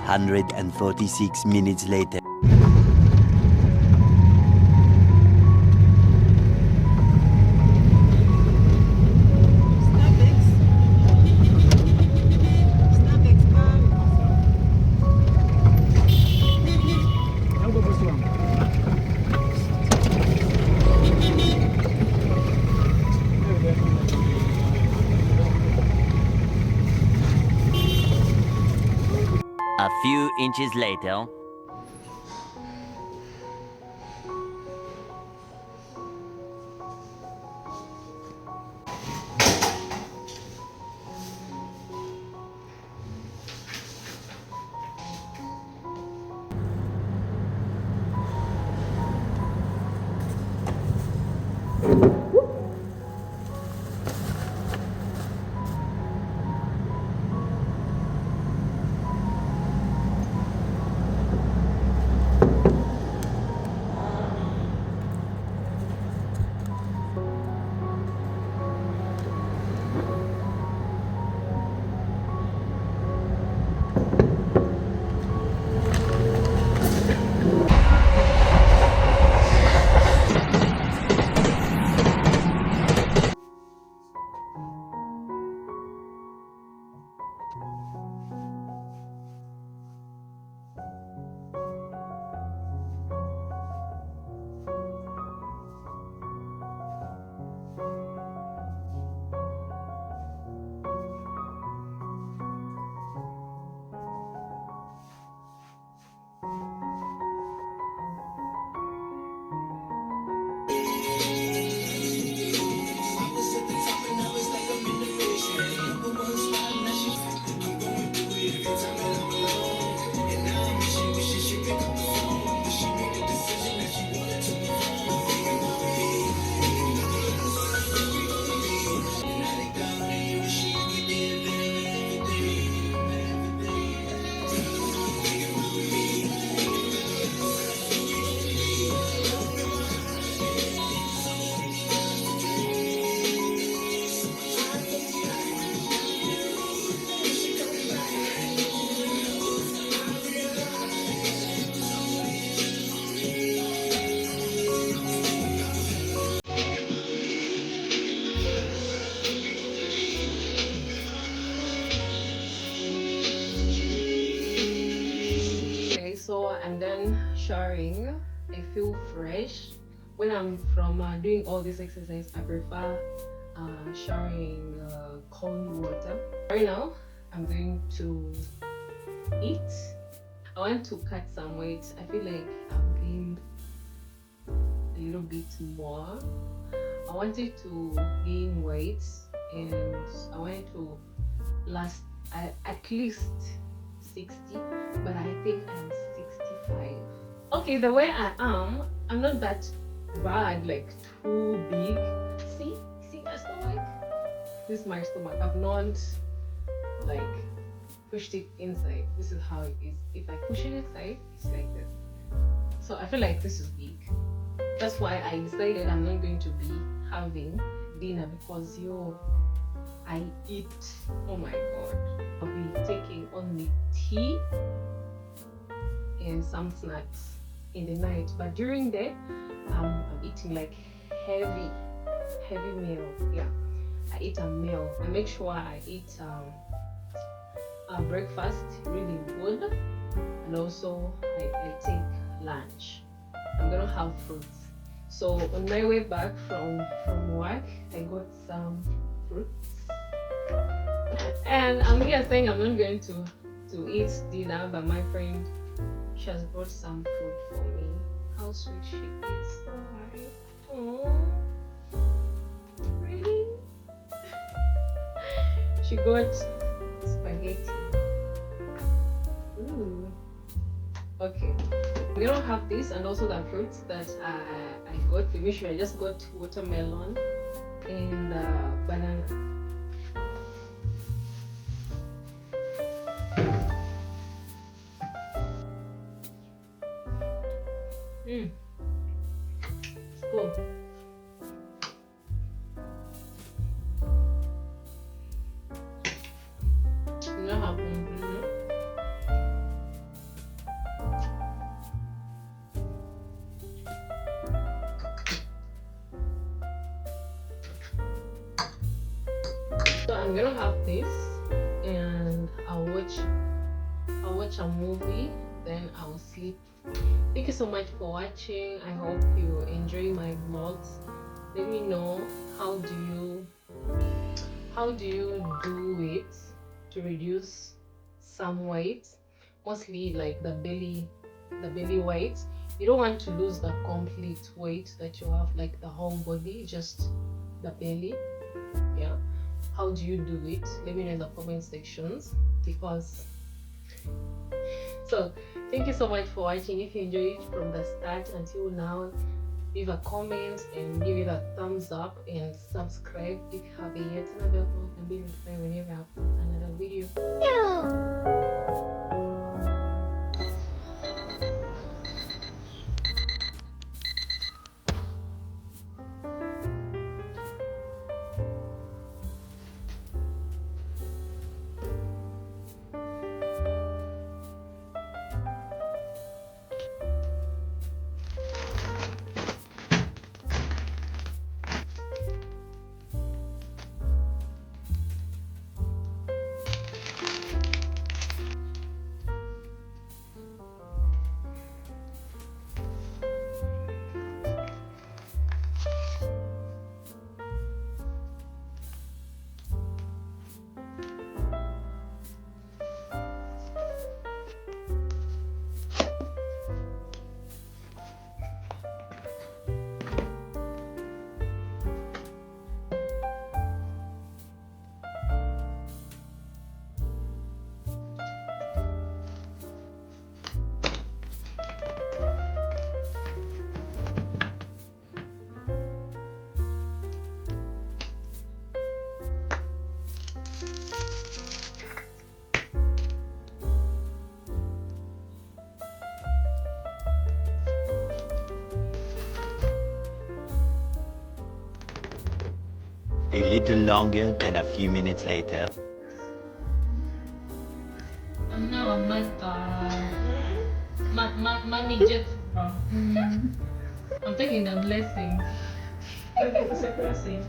346 minutes later. A few inches later. So I'm done showering. I feel fresh. When I'm from doing all this exercise, I prefer showering cold water. Right now, I'm going to eat. I want to cut some weight. I feel like I'm gained a little bit more. I wanted to gain weight and I wanted to last at least 60, but I think I'm 65. Okay, the way I am, I'm not that bad, like too big. See my stomach? This is my stomach. I've not like pushed it inside. This is how it is. If I push it inside, it's like this. So I feel like this is big. That's why I decided I'm not going to be having dinner because I eat. Oh my god. I'll be taking only tea and some snacks in the night. But during the day, I'm eating like heavy meal. Yeah, I eat a meal. I make sure I eat a breakfast really good, and also I take lunch. I'm gonna have fruits. So on my way back from work, I got some fruits, and I'm here saying I'm not going to eat dinner, but my friend, she has brought some food for me. How sweet she is! Oh, really? She got spaghetti. Ooh. Okay. We don't have this, and also the fruits that I got. Maybe I just got watermelon and banana. Cool. You know how So I'm gonna have this, and I'll watch a movie, then I'll sleep. Thank you so much for watching. I hope you enjoy my vlogs. Let me know how do you do it to reduce some weight, mostly like the belly weight. You don't want to lose the complete weight that you have, like the whole body, just the belly. Yeah, how do you do it? Let me know in the comment sections, because so thank you so much for watching. If you enjoyed it from the start until now, leave a comment and give it a thumbs up, and subscribe if you haven't yet, and bell and be notified whenever I upload another video. A little longer than a few minutes later. No, mommy just I'm taking the blessing. Blessing.